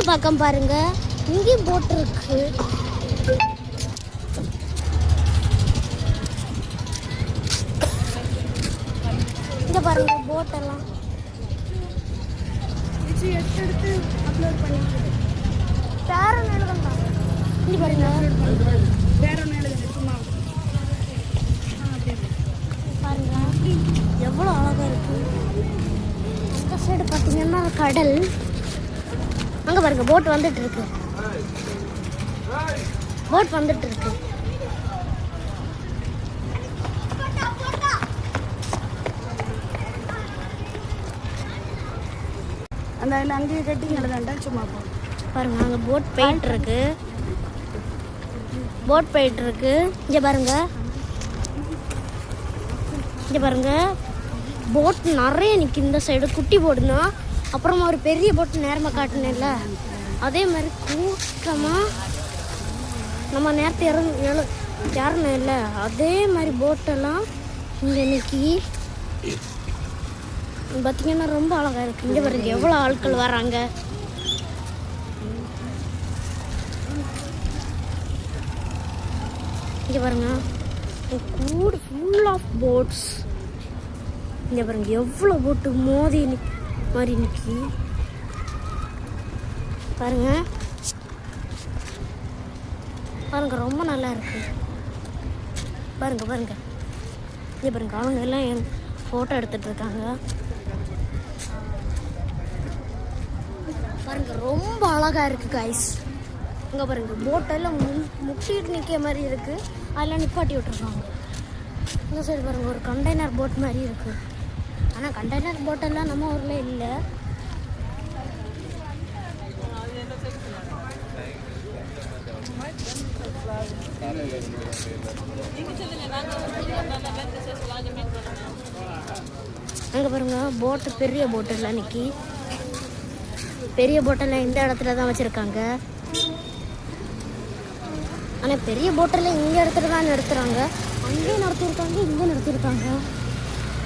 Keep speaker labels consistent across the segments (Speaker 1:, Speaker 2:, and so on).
Speaker 1: பக்கம் பாருங்க, இங்கேயும் போட் இருக்கு. இங்க பாருங்க போட்டெல்லாம் எடுத்து அப்லோட் பண்ணிட்டு வேற நேரம் தான். இங்க பாருங்க வேற நேரம் சும்மா பாருங்க எவ்வளோ அழகா இருக்கு. அந்த சைடு பார்த்தீங்கன்னா கடல். அங்கே பாருங்க போட் வந்துட்டு இருக்கு. போட் வந்துட்டு இருக்கு. அந்த அங்கேயே கட்டிங்களா சும்மா பாருங்க அங்கே போட் போயிட்டு இருக்கு. போட் போயிட்டு இருக்கு. இங்கே பாருங்க, இங்கே பாருங்க போட் நிறைய நிற்கி. இந்த சைடு குட்டி போட்டுனா அப்புறமா ஒரு பெரிய போட்டு நேரமாக காட்டினேன்ல, அதே மாதிரி கூட்டமாக நம்ம நேரத்தை யாருன்னு இல்லை அதே மாதிரி போட்டெல்லாம் இங்கே நிற்கி பார்த்தீங்கன்னா ரொம்ப அழகாக இருக்குது. இங்கே பாருங்க எவ்வளோ ஆட்கள் வராங்க. இங்கே பாருங்க கூட ஃபுல் ஆஃப் போட்ஸ். இங்கே பாருங்க எவ்வளோ போட்டு மோதி மாதிரி நிற்கி பாருங்க. பாருங்க ரொம்ப நல்லா இருக்கு. பாருங்க பாருங்க இங்கே பாருங்க அவங்க எல்லாம் என் ஃபோட்டோ எடுத்துகிட்டு இருக்காங்க. பாருங்க ரொம்ப அழகாக இருக்குது கைஸ். இங்கே பாருங்க போட்டெல்லாம் முட்டிட்டு நிற்க மாதிரி இருக்குது. அதெல்லாம் நிப்பாட்டி விட்டுருக்காங்க. இந்த சைடு பாருங்க ஒரு கண்டெய்னர் போட் மாதிரி இருக்குது. ஆனால் கண்டெய்னர் போட்டெல்லாம் நம்ம ஊரில் இல்லை. அங்கே பாருங்க போட்டு பெரிய போட்டெல்லாம் நிற்கி. பெரிய போட்டெல்லாம் இந்த இடத்துல தான் வச்சுருக்காங்க. ஆனால் பெரிய போட்டெல்லாம் இங்கே இடத்துல தான் நிறுத்துகிறாங்க. அங்கேயும் நடத்திருக்காங்க, இங்கே நடத்திருக்காங்க.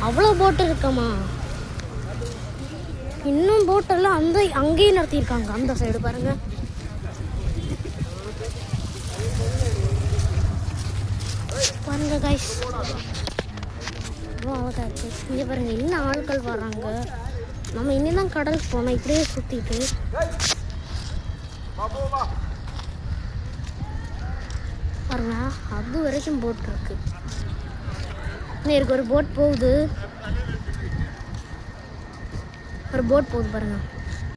Speaker 1: அவ்வளோ போட்டு இருக்கமா. இன்னும் போட்டெல்லாம் அங்கேயும் நடத்தியிருக்காங்க. அந்த சைடு பாருங்க. பாருங்க கைஸ் அவ்வளோ அழகாக இருக்குது. இங்கே பாருங்க இன்னும் ஆட்கள் வராங்க. நம்ம இன்னும் கடலுக்கு போனோம் இப்படியே சுற்றிட்டு. பாருங்க அது வரைக்கும் போட் இருக்கு. இன்னும் ஒரு போட் போகுது. ஒரு போட் போகுது பாருங்க.